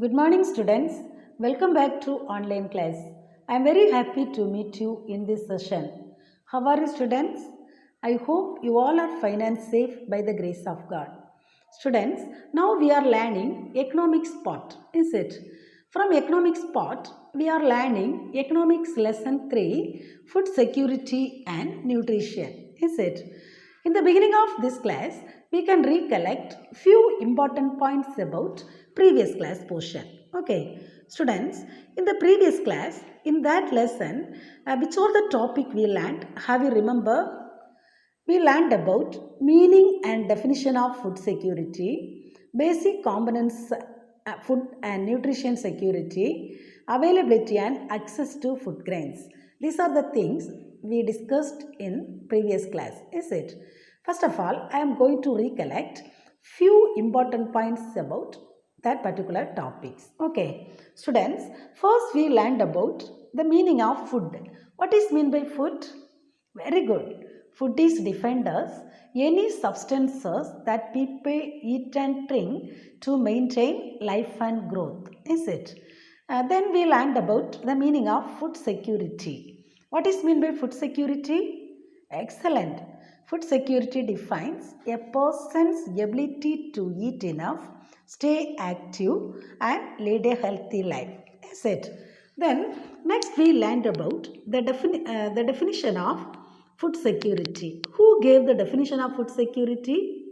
Good morning, students. Welcome back to online class. I am very happy to meet you in this session. How are you, students? I hope you all are fine and safe by the grace of God. Students, now we are learning economics part, is it? From economics part, we are learning economics lesson 3, food security and nutrition, is it? In the beginning of this class, we can recollect few important points about previous class portion. Okay, students, in the previous class, in that lesson, which are the topic we learned, have you remember? We learned about meaning and definition of food security, basic components food and nutrition security, availability and access to food grains. These are the things we discussed in previous class, is it? First of all, I am going to recollect few important points about that particular topics. Okay, students, first we learned about the meaning of food. What is meant by food? Very good. Food is defined as any substances that people eat and drink to maintain life and growth. Is it? Then we learned about the meaning of food security. What is meant by food security? Excellent. Food security defines a person's ability to eat enough, stay active, and lead a healthy life. Is it? Then next we learned about the definition of food security. Who gave the definition of food security?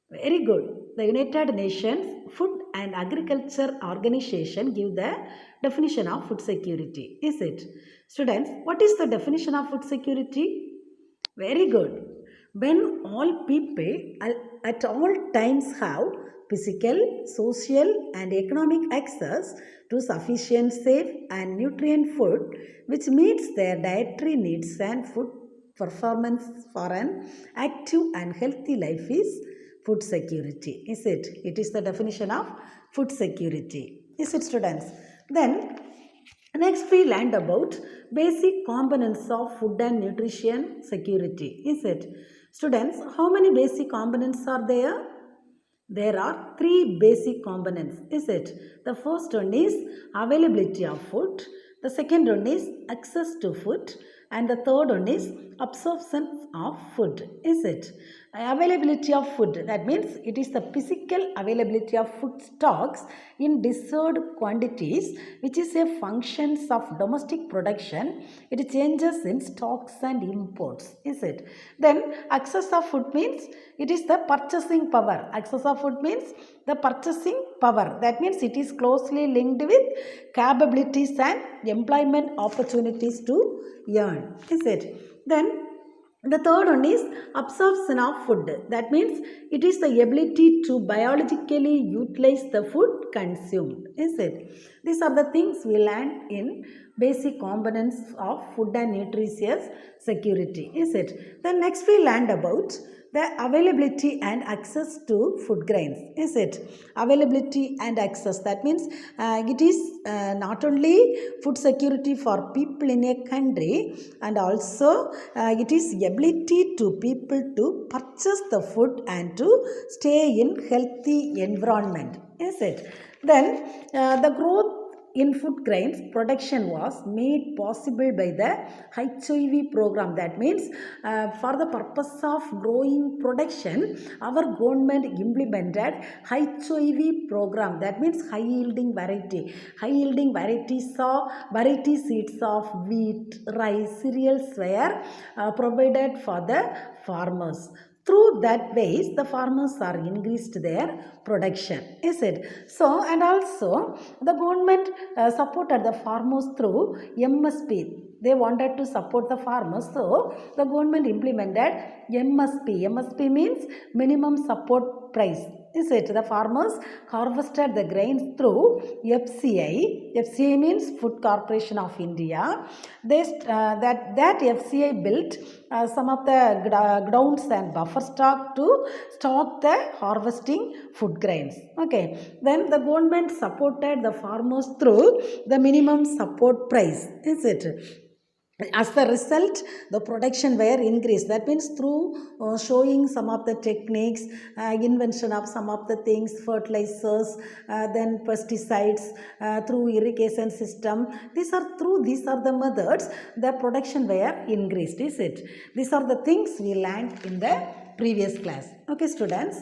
Very good. The United Nations Food and Agriculture Organization give the definition of food security. Is it? Students, what is the definition of food security? Very good. When all people at all times have physical, social, and economic access to sufficient, safe, and nutrient food which meets their dietary needs and food performance for an active and healthy life is food security. Is it? It is the definition of food security. Is it, students? Then next, we learned about basic components of food and nutrition security. Is it? Students, how many basic components are there? There are three basic components. Is it? The first one is availability of food. The second one is access to food. And the third one is absorption of food. Is it? Availability of food. That means it is the physical availability of food stocks in desired quantities, which is a function of domestic production. It changes in stocks and imports. Is it? Then access of food means it is the purchasing power. Access of food means the purchasing power. That means it is closely linked with capabilities and employment opportunities to earn. Is it? Then the third one is absorption of food. That means it is the ability to biologically utilize the food consumed. Is it? These are the things we learned in basic components of food and nutritious security. Is it? Then next we learned about the availability and access to food grains. Is it? Availability and access. That means it is not only food security for people in a country, and also it is ability to people to purchase the food and to stay in healthy environment. Is it? Then the growth in food grains production was made possible by the HIV program. That means for the purpose of growing production, our government implemented HIV program. That means high yielding variety. High yielding varieties of variety seeds of wheat, rice, cereals were provided for the farmers. Through that ways, the farmers are increased their production. Is it? So, and also the government supported the farmers through MSP. They wanted to support the farmers, so the government implemented MSP. MSP means minimum support price. Is it? The farmers harvested the grains through FCI. FCI means Food Corporation of India. That FCI built some of the grounds and buffer stock to stock the harvesting food grains. Okay. Then the government supported the farmers through the minimum support price. Is it? as the result, the production were increased. That means through showing some of the techniques, invention of some of the things, fertilizers, then pesticides, through irrigation system, these are the methods the production were increased, is it? These are the things we learned in the previous class. Okay, students,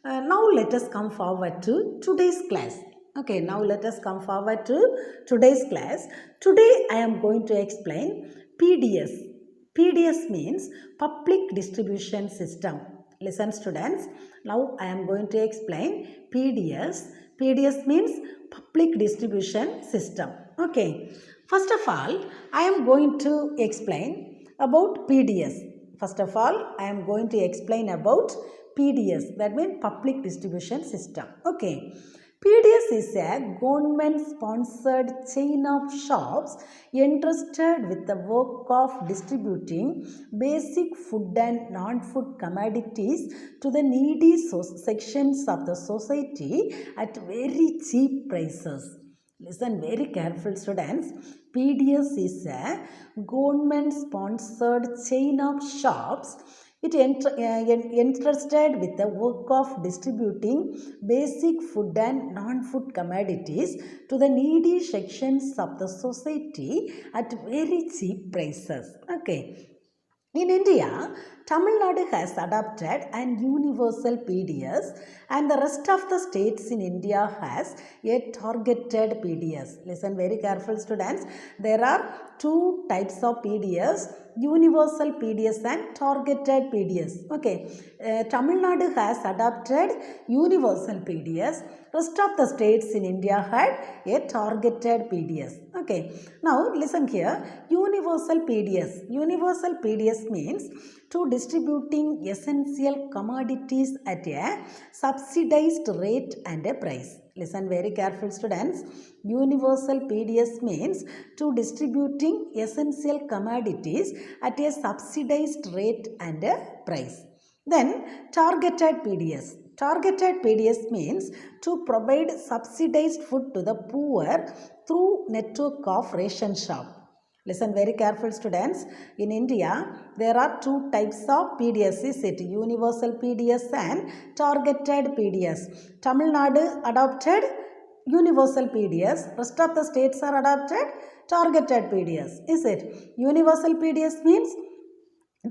now let us come forward to today's class. Okay, now let us come forward to today's class. Today I am going to explain PDS. PDS means Public Distribution System. Listen, students. Now I am going to explain PDS. PDS means Public Distribution System. Okay. First of all, I am going to explain about PDS. First of all, I am going to explain about PDS. That means Public Distribution System. Okay. PDS is a government-sponsored chain of shops entrusted with the work of distributing basic food and non-food commodities to the needy sections of the society at very cheap prices. Listen very careful, students. PDS is a government-sponsored chain of shops. It entrusted with the work of distributing basic food and non-food commodities to the needy sections of the society at very cheap prices. Okay. In India, Tamil Nadu has adopted an universal PDS and the rest of the states in India has a targeted PDS. Listen very careful, students. There are two types of PDS, universal PDS and targeted PDS. Okay, Tamil Nadu has adopted universal PDS. Rest of the states in India had a targeted PDS. Okay, now listen here. Universal PDS. Universal PDS means to distributing essential commodities at a subsidized rate and a price. Listen very careful, students. Universal PDS means to distributing essential commodities at a subsidized rate and a price. Then targeted PDS. Targeted PDS means to provide subsidized food to the poor through network of ration shop. Listen very careful, students. In India, there are two types of PDS. Is it universal PDS and targeted PDS? Tamil Nadu adopted universal PDS. Rest of the states are adopted targeted PDS. Is it? Universal PDS means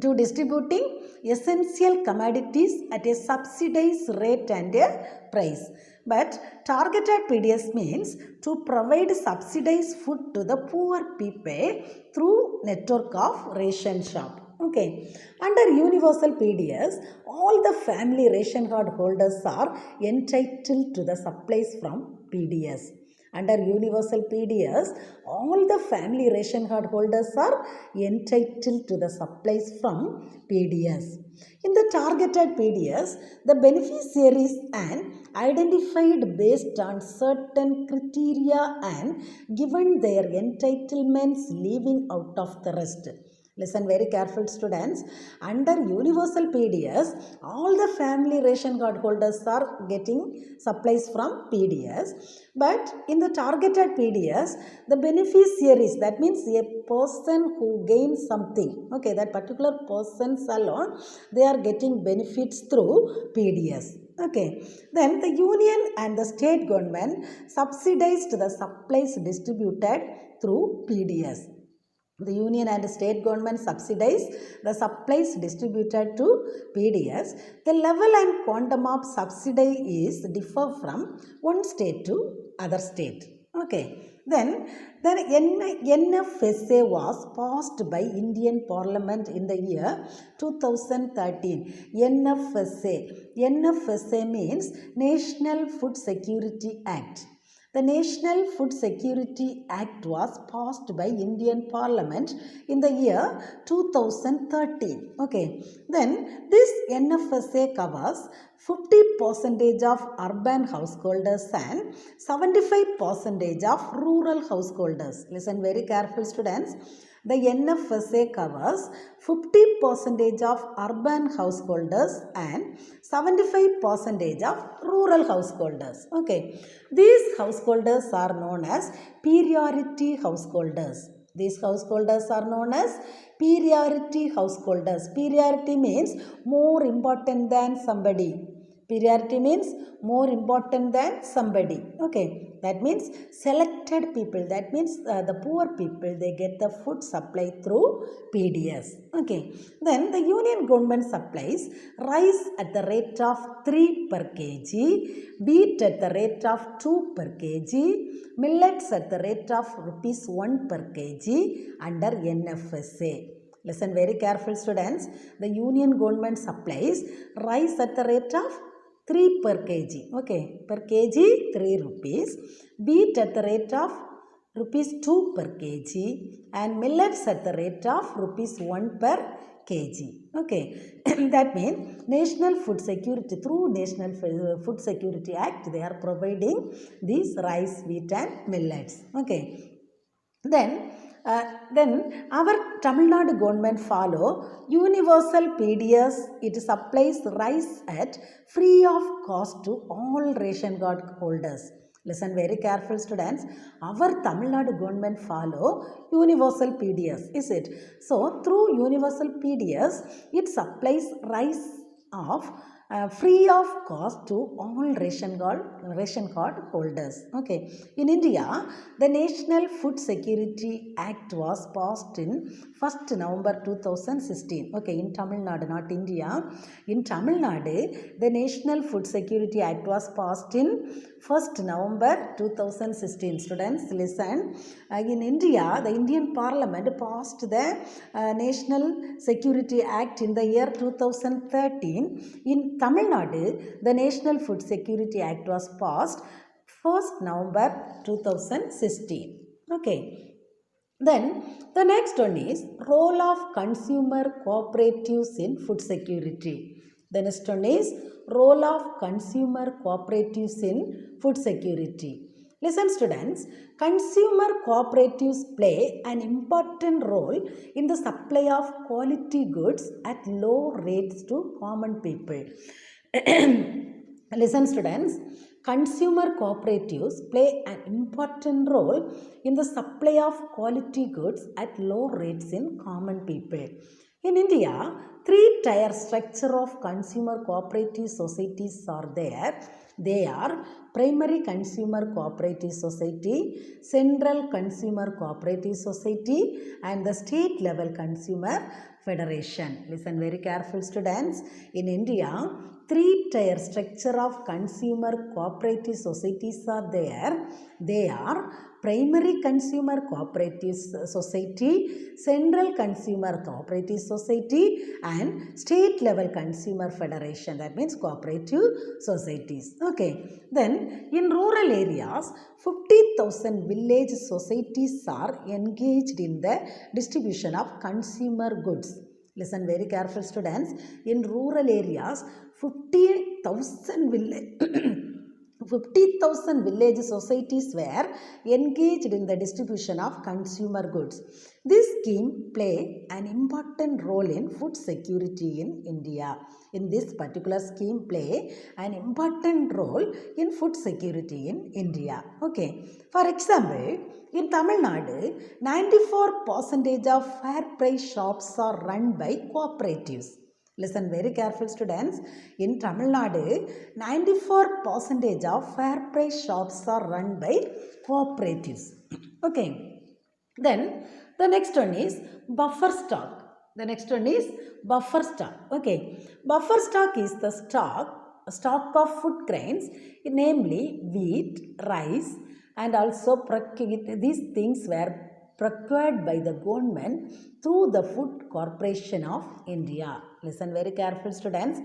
to distributing essential commodities at a subsidized rate and a price. But targeted PDS means to provide subsidized food to the poor people through network of ration shop. Okay. Under universal PDS, all the family ration card holders are entitled to the supplies from PDS. Under universal PDS, all the family ration card holders are entitled to the supplies from PDS. In the targeted PDS, the beneficiaries are identified based on certain criteria and given their entitlements, leaving out of the rest. Listen very careful, students. Under universal PDS, all the family ration card holders are getting supplies from PDS. But in the targeted PDS, the beneficiaries, that means a person who gains something, okay, that particular persons alone, they are getting benefits through PDS. Okay, then the union and the state government subsidized the supplies distributed through PDS. The union and state government subsidize the supplies distributed to PDS. The level and quantum of subsidy is differ from one state to other state. Okay. Then NFSA was passed by Indian Parliament in the year 2013. NFSA means National Food Security Act. The National Food Security Act was passed by Indian Parliament in the year 2013. Okay. Then this NFSA covers 50% of urban householders and 75% of rural householders. Listen very careful, students. The NFSA covers 50% of urban householders and 75% of rural householders. Okay. These householders are known as priority householders. These householders are known as superiority householders. Superiority means more important than somebody. Superiority means more important than somebody. Okay, that means selected people. That means the poor people, they get the food supply through PDS. Okay, then the union government supplies rice at the rate of 3 per kg, wheat at the rate of 2 per kg, millets at the rate of rupees 1 per kg under NFSA. Listen very careful, students. The union government supplies rice at the rate of 3 per kg. Okay, per kg 3 rupees. Wheat at the rate of rupees 2 per kg and millets at the rate of rupees 1 per kg. Okay, that means National Food Security, through National Food Security Act, they are providing these rice, wheat and millets. Okay, then our Tamil Nadu government follow universal PDS. It supplies rice at free of cost to all ration card holders. Listen very careful, students. Our Tamil Nadu government follow universal PDS, is it? So through universal PDS, it supplies rice of free of cost to all ration card holders. Okay, in India, the National Food Security Act was passed in 1st November 2016. Okay, in Tamil Nadu, not India. In Tamil Nadu, the National Food Security Act was passed in 1st November 2016. Students, listen. In India, the Indian Parliament passed the National Security Act in the year 2013. In Tamil Nadu, the National Food Security Act was passed 1st November 2016. Okay. Then the next one is role of consumer cooperatives in food security. The next one is role of consumer cooperatives in food security. Listen, students, consumer cooperatives play an important role in the supply of quality goods at low rates to common people. Listen, students, consumer cooperatives play an important role in the supply of quality goods at low rates in common people. In India, three-tier structure of consumer cooperative societies are there. They are Primary Consumer Cooperative Society, Central Consumer Cooperative Society and the State Level Consumer Federation. Listen very careful, students. In India, three-tier structure of consumer cooperative societies are there. They are Primary Consumer Cooperative Society, Central Consumer Cooperative Society and State Level Consumer Federation. That means cooperative societies. Okay. Then in rural areas, 50,000 village societies are engaged in the distribution of consumer goods. Listen very careful, students. In rural areas, 50,000 village societies were engaged in the distribution of consumer goods. This scheme play an important role in food security in India. In this particular scheme play an important role in food security in India. Okay. For example, in Tamil Nadu, 94% of fair price shops are run by cooperatives. Listen very careful, students. In Tamil Nadu, 94% of fair price shops are run by cooperatives. Okay. Then the next one is buffer stock. The next one is buffer stock. Okay. Buffer stock is the stock of food grains, namely wheat, rice, and also these things were procured by the government through the Food Corporation of India. Listen very careful, students.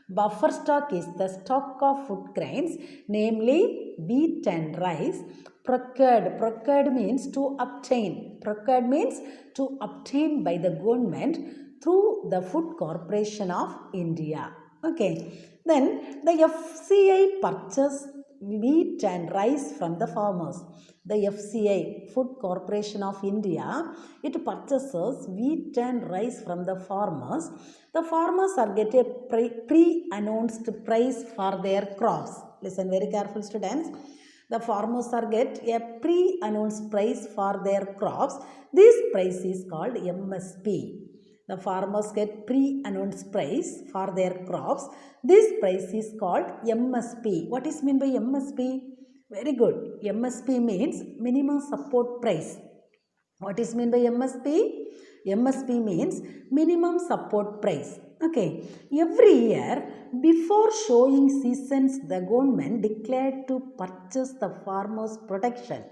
Buffer stock is the stock of food grains, namely wheat and rice, procured means to obtain. Procured means to obtain by the government through the Food Corporation of India. Okay. Then the FCI purchased wheat and rice from the farmers. The FCI, Food Corporation of India, it purchases wheat and rice from the farmers. The farmers are getting a pre-announced price for their crops. Listen very careful, students. The farmers are get a pre-announced price for their crops. This price is called MSP. The farmers get pre-announced price for their crops. This price is called MSP. What is meant by MSP? Very good. MSP means minimum support price. What is meant by MSP? MSP means minimum support price. Okay. Every year before showing seasons, the government declared to purchase the farmers' production.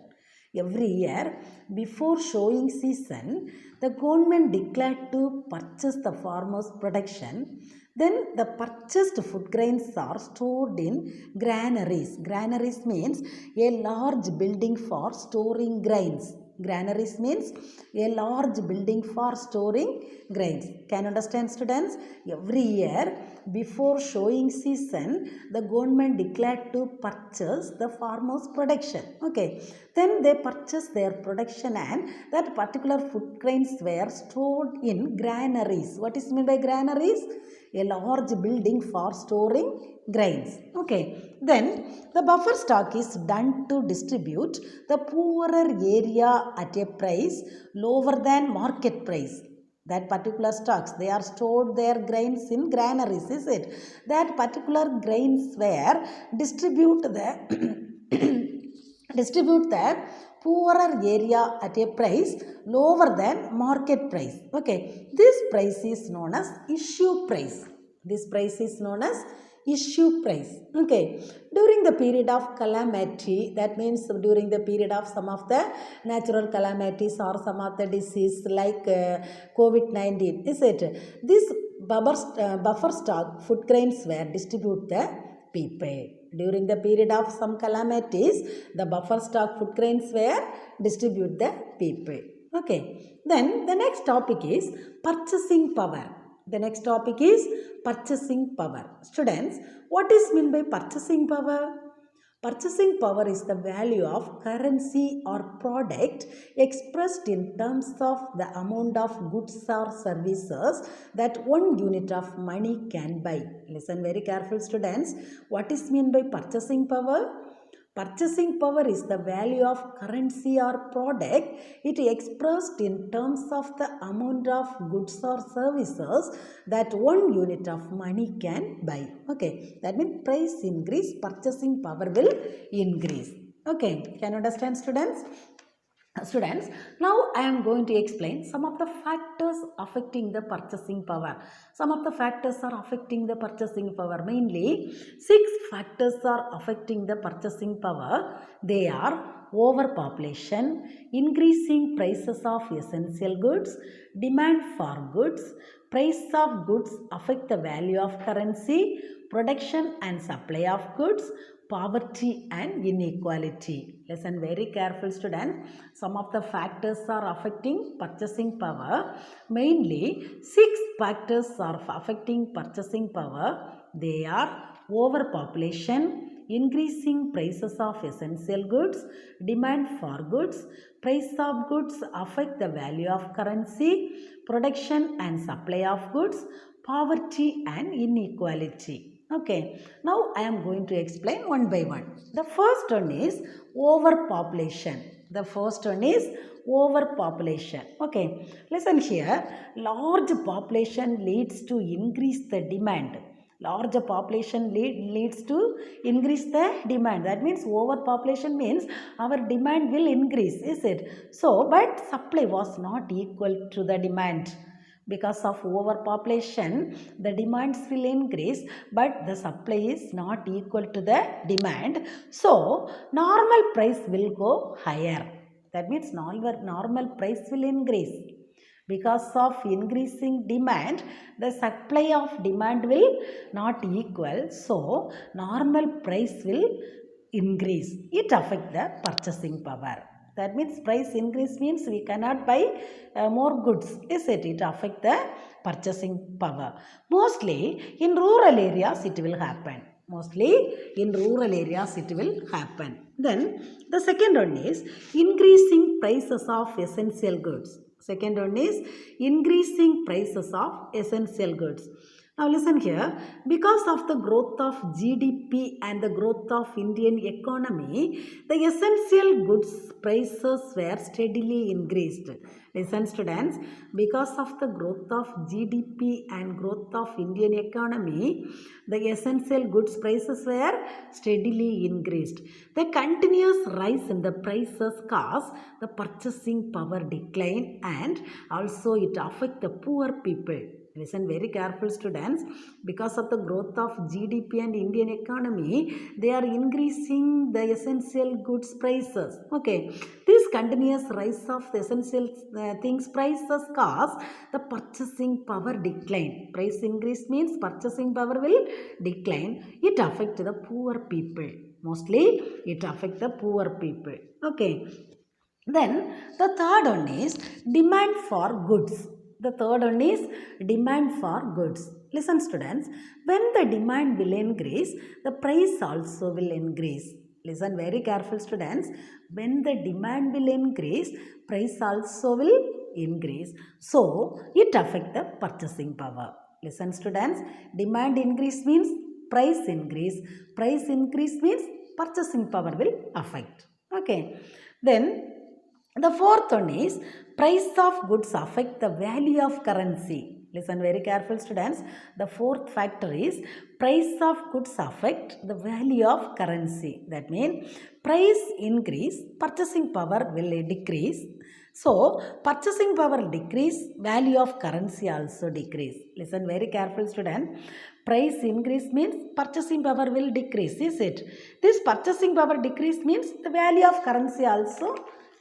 Every year before showing season, the government declared to purchase the farmers' production. Then the purchased food grains are stored in granaries. Granaries means a large building for storing grains. Granaries means a large building for storing grains. Can you understand, students? Every year before showing season, the government declared to purchase the farmers' production. Okay. Then they purchased their production and that particular food grains were stored in granaries. What is meant by granaries? A large building for storing grains. Okay. Then the buffer stock is done to distribute the poorer area at a price lower than market price. That particular stocks, they are stored their grains in granaries, is it? That particular grains were distribute the poorer area at a price lower than market price. Okay, this price is known as issue price. This price is known as issue price. Okay, during the period of calamity, that means during the period of some of the natural calamities or some of the disease like COVID-19, is it? This buffer stock food grains were distributed the people. During the period of some calamities, the buffer stock food grains were distributed the people. Okay. Then the next topic is purchasing power. The next topic is purchasing power. Students, what is meant by purchasing power? Purchasing power is the value of currency or product expressed in terms of the amount of goods or services that one unit of money can buy. Listen very careful, students. What is meant by purchasing power? Purchasing power is the value of currency or product. It expressed in terms of the amount of goods or services that one unit of money can buy. Okay, that means price increase, purchasing power will increase. Okay, can you understand, students? Students, now I am going to explain some of the factors affecting the purchasing power. Some of the factors are affecting the purchasing power. Mainly 6 factors are affecting the purchasing power. They are overpopulation, increasing prices of essential goods, demand for goods, price of goods affect the value of currency, production and supply of goods, poverty and inequality. Listen very careful, students. Some of the factors are affecting purchasing power. Mainly 6 factors are affecting purchasing power. They are overpopulation, increasing prices of essential goods, demand for goods, price of goods affect the value of currency, production and supply of goods, poverty and inequality. Okay, now I am going to explain one by one. The first one is overpopulation. The first one is overpopulation. Okay, listen here. Large population leads to increase the demand. Larger population leads to increase the demand. That means overpopulation means our demand will increase, is it? So, but supply was not equal to the demand. Because of overpopulation, the demands will increase, but the supply is not equal to the demand. So, normal price will go higher. That means normal price will increase. Because of increasing demand, the supply of demand will not equal. So, normal price will increase. It affects the purchasing power. That means price increase means we cannot buy more goods, is it? It affects the purchasing power. Mostly in rural areas it will happen. Mostly in rural areas it will happen. Then the second one is increasing prices of essential goods. Second one is increasing prices of essential goods. Now listen here, because of the growth of GDP and the growth of Indian economy, the essential goods prices were steadily increased. Listen students, because of the growth of GDP and growth of Indian economy, the essential goods prices were steadily increased. The continuous rise in the prices caused the purchasing power decline and also it affect the poor people. Listen very careful students, because of the growth of GDP and Indian economy, they are increasing the essential goods prices. Okay, this continuous rise of the essential things prices cause the purchasing power decline. Price increase means purchasing power will decline. It affect the poor people. Mostly it affect the poor people. Okay. Then the third one is demand for goods. The third one is demand for goods. Listen students, when the demand will increase, the price also will increase. Listen very careful students, when the demand will increase, price also will increase. So it affect the purchasing power. Listen students, demand increase means price increase. Price increase means purchasing power will affect. Okay. Then the fourth one is price of goods affect the value of currency. Listen very careful students. The fourth factor is price of goods affect the value of currency. That means price increase, purchasing power will decrease. So purchasing power decrease, value of currency also decrease. Listen very careful student. Price increase means purchasing power will decrease, is it? This purchasing power decrease means the value of currency also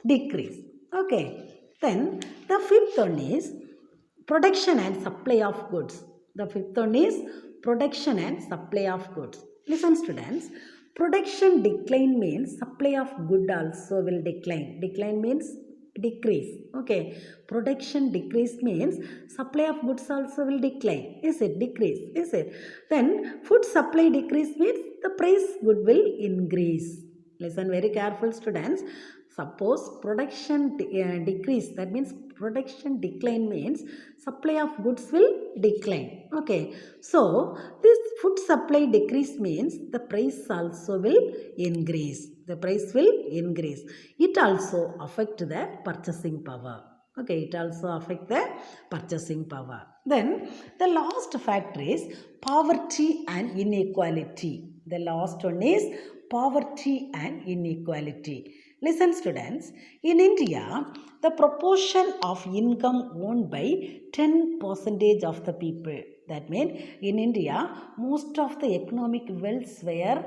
decrease. Okay. Then the fifth one is production and supply of goods. The fifth one is production and supply of goods. Listen students, production decline means supply of good also will decline. Decline means decrease. Okay, production decrease means supply of goods also will decline. Is it? Decrease. Is it? Then food supply decrease means the price good will increase. Listen very careful students. Suppose production decrease, that means production decline means supply of goods will decline. Okay, so this food supply decrease means the price also will increase. The price will increase. It also affect the purchasing power. Okay, it also affect the purchasing power. Then the last factor is poverty and inequality. The last one is poverty and inequality. Listen students, in India, the proportion of income owned by 10% of the people. That means in India, most of the economic wealths were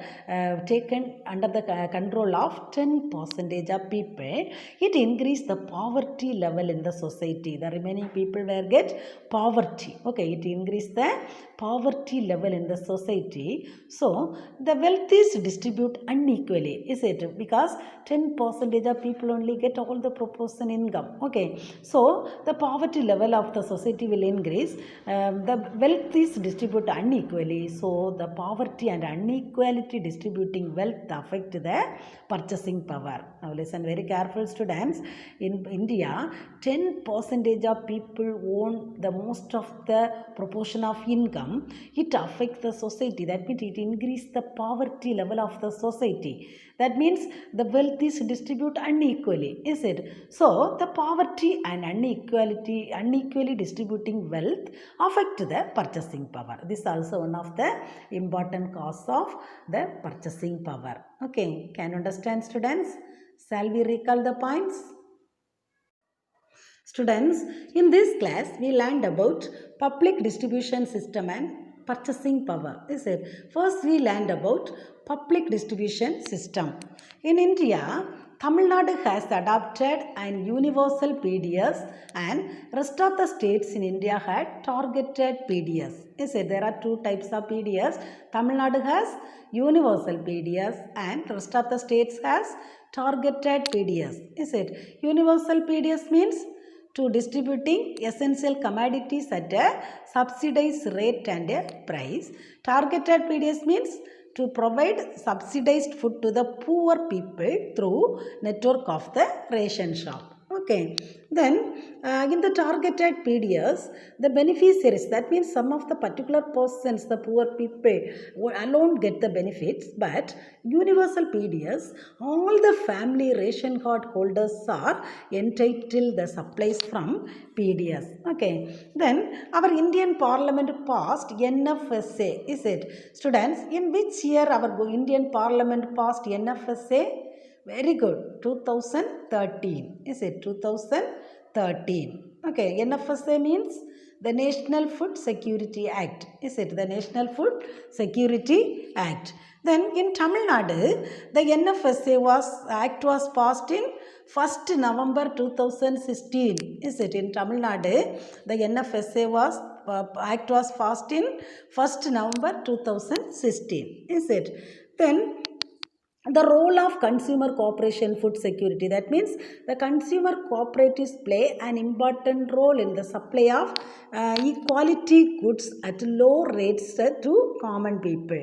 taken under the control of 10% of people. It increased the poverty level in the society. The remaining people were get poverty. Okay, it increased the poverty level in the society. So the wealth is distributed unequally, is it? Because 10% of people only get all the proportion income. Okay, so the poverty level of the society will increase. The wealth is distributed unequally, so the poverty and inequality distributing wealth affect the purchasing power. Now listen very careful students. In India, 10% of people own the most of the proportion of income. It affects the society. That means it increases the poverty level of the society. That means the wealth is distributed unequally, is it? So the poverty and unequally distributing wealth affect the purchasing power. This is also one of the important cause of the purchasing power. Okay, can you understand students? Shall we recall the points? Students, in this class we learned about public distribution system and purchasing power. Is it? First we learned about public distribution system. In India, Tamil Nadu has adopted an universal PDS and rest of the states in India had targeted PDS. Is it? There are two types of PDS. Tamil Nadu has universal PDS and rest of the states has targeted PDS. Is it? Universal PDS means to distributing essential commodities at a subsidized rate and a price. Targeted PDS means to provide subsidized food to the poor people through network of the ration shop. Okay, then in the targeted PDS, the beneficiaries, that means some of the particular persons, the poor people alone get the benefits, but universal PDS, all the family ration card holders are entitled the supplies from PDS. Okay, then our Indian Parliament passed NFSA, is it? Students, in which year our Indian Parliament passed NFSA? Very good. 2013. Is it 2013? Okay. NFSA means the National Food Security Act. Is it the National Food Security Act? Then in Tamil Nadu, the NFSA Act was passed in 1st November 2016. Is it in Tamil Nadu? The NFSA Act was passed in 1st November 2016. Is it? Then the role of consumer cooperation food security, that means the consumer cooperatives play an important role in the supply of equality goods at low rates to common people.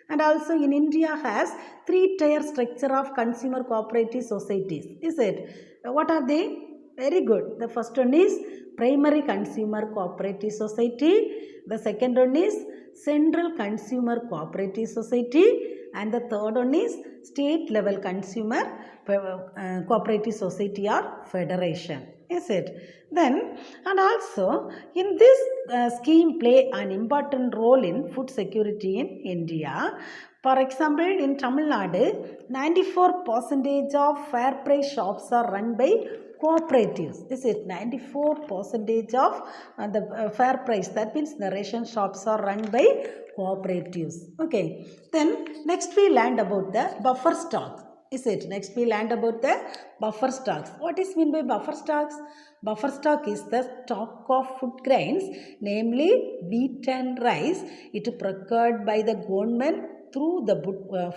And also in India has three tier structure of consumer cooperative societies. Is it? What are they? Very good. The first one is primary consumer cooperative society. The second one is central consumer cooperative society, and the third one is state level consumer cooperative society or federation. Is it? Then, and also in this scheme play an important role in food security in India. For example, in Tamil Nadu, 94% of fair price shops are run by cooperatives. Is it? 94% of the fair price, that means the ration shops are run by cooperatives. Okay, then next we learned about the buffer stock. Is it? Next we learned about the buffer stocks. What is mean by buffer stocks? Buffer stock is the stock of food grains, namely wheat and rice, it procured by the government through the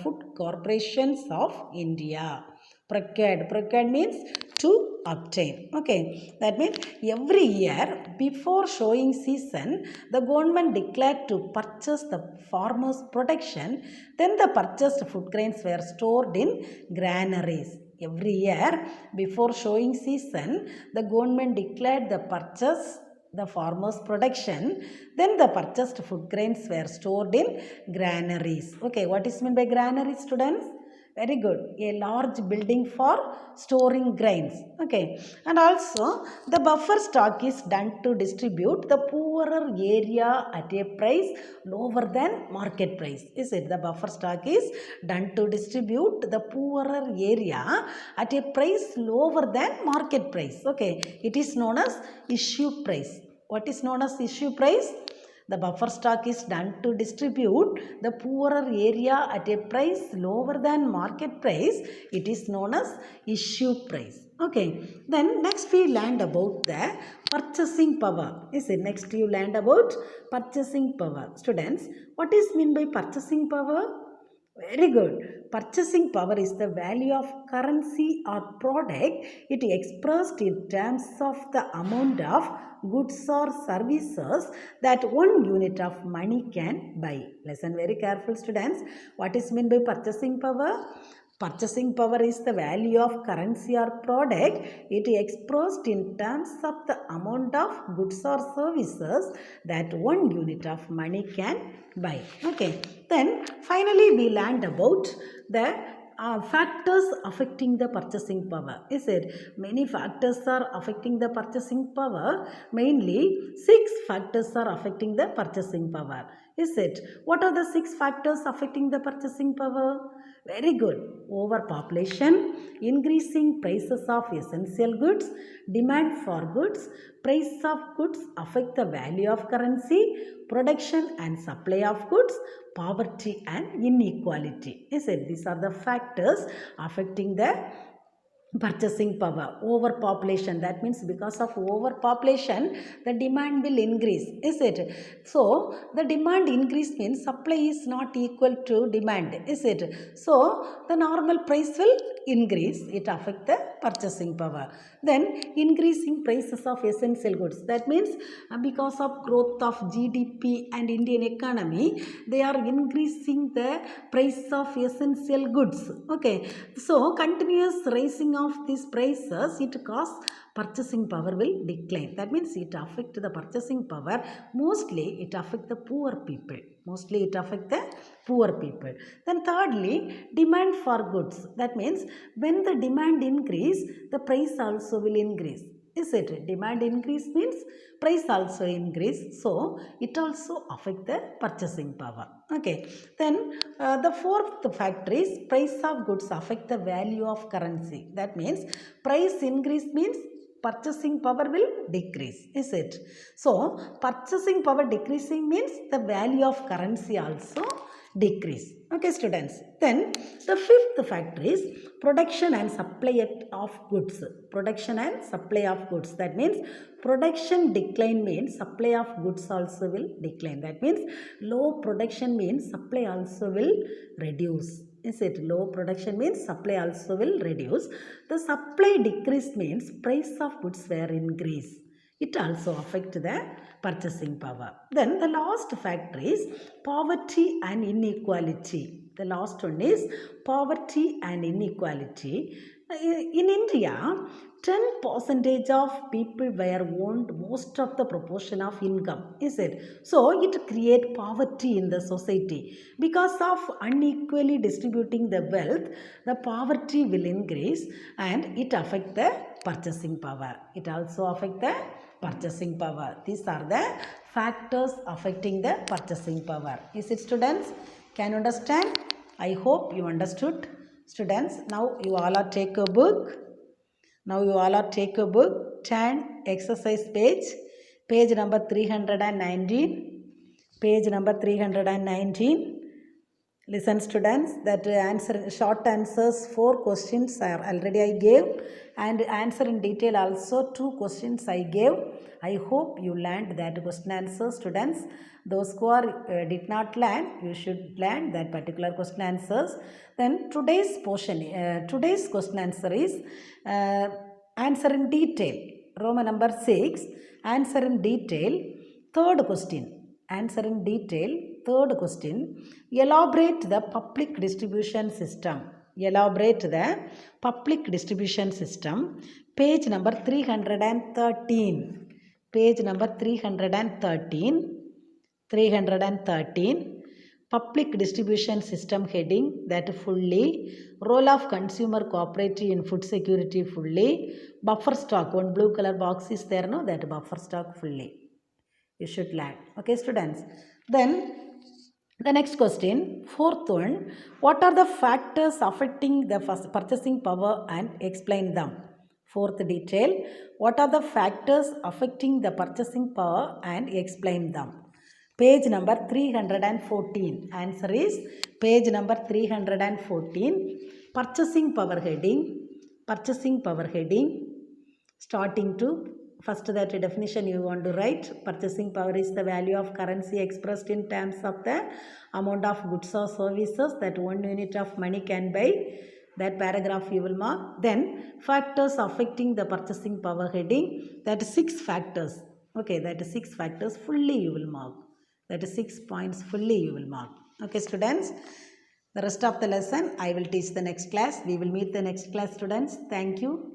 food corporations of India. Procured means to obtain. Okay, that means every year before sowing season, the government declared to purchase the farmers' production. Then the purchased food grains were stored in granaries. Every year before sowing season, the government declared the purchase the farmers' production. Then the purchased food grains were stored in granaries. Okay, what is meant by granaries, students? Very good. A large building for storing grains. Okay. And also the buffer stock is done to distribute the poorer area at a price lower than market price. Is it? The buffer stock is done to distribute the poorer area at a price lower than market price. Okay. It is known as issue price. What is known as issue price? The buffer stock is done to distribute the poorer area at a price lower than market price. It is known as issue price. Okay. Then next we learned about the purchasing power. Is it? Next you learned about purchasing power. Students, what is mean by purchasing power? Very good. Purchasing power is the value of currency or product. It expressed in terms of the amount of goods or services that one unit of money can buy. Listen very careful, students. What is meant by purchasing power? Purchasing power is the value of currency or product. It expressed in terms of the amount of goods or services that one unit of money can buy. Okay. Then finally we learned about the factors affecting the purchasing power. Is it? Many factors are affecting the purchasing power. Mainly 6 factors are affecting the purchasing power. Is it? What are the 6 factors affecting the purchasing power? Very good. Overpopulation, increasing prices of essential goods, demand for goods, price of goods affect the value of currency, production and supply of goods, poverty and inequality. Is it? These are the factors affecting the purchasing power. Overpopulation, that means because of overpopulation the demand will increase. Is it? So the demand increase means supply is not equal to demand. Is it? So the normal price will increase, it affect the purchasing power. Then increasing prices of essential goods, that means because of growth of GDP and Indian economy, they are increasing the price of essential goods. Okay, so continuous raising of these prices, it causes purchasing power will decline. That means it affect the purchasing power. Mostly it affect the poor people. Mostly it affect the poor people. Then thirdly, demand for goods. That means when the demand increase, the price also will increase. Is it? Demand increase means price also increase. So it also affect the purchasing power. Okay. Then the fourth factor is price of goods affect the value of currency. That means price increase means purchasing power will decrease. Is it? So purchasing power decreasing means the value of currency also decrease. Okay, students. Then the fifth factor is production and supply of goods. Production and supply of goods. That means production decline means supply of goods also will decline. That means low production means supply also will reduce. Is it? Low production means supply also will reduce. The supply decrease means price of goods were increase. It also affect the purchasing power. Then the last factor is poverty and inequality. The last one is poverty and inequality. In India, 10% of people were owned most of the proportion of income. Is it? So it create poverty in the society. Because of unequally distributing the wealth, the poverty will increase and it affect the purchasing power. It also affect the purchasing power. These are the factors affecting the purchasing power. Is it, students? Can you understand? I hope you understood. Students, now you all are take a book. Now you all are take a book. Turn exercise page number 319. Page number 319. Listen, students, that answer short answers 4 questions are already I gave, and answer in detail also 2 questions I gave. I hope you learned that question answer, students. Those who are did not learn, you should learn that particular question answers. Then today's question answer is answer in detail. Roman number 6, answer in detail. Third question. Answer in detail. Third question. Elaborate the public distribution system. Elaborate the public distribution system. Page number 313. Page number 313. 313. Public distribution system heading, that fully. Role of consumer cooperative in food security fully. Buffer stock, one blue color box is there, no? That buffer stock fully. You should learn. Okay, students. Then the next question, fourth one, what are the factors affecting the purchasing power and explain them? Fourth detail, what are the factors affecting the purchasing power and explain them? Page number 314. Answer is page number 314. Purchasing power heading. Purchasing power heading. Starting to first that definition you want to write. Purchasing power is the value of currency expressed in terms of the amount of goods or services that 1 unit of money can buy. That paragraph you will mark. Then factors affecting the purchasing power heading. That is 6 factors. Okay, that is 6 factors fully you will mark. That is 6 points fully you will mark. Okay, students. The rest of the lesson I will teach the next class. We will meet the next class, students. Thank you.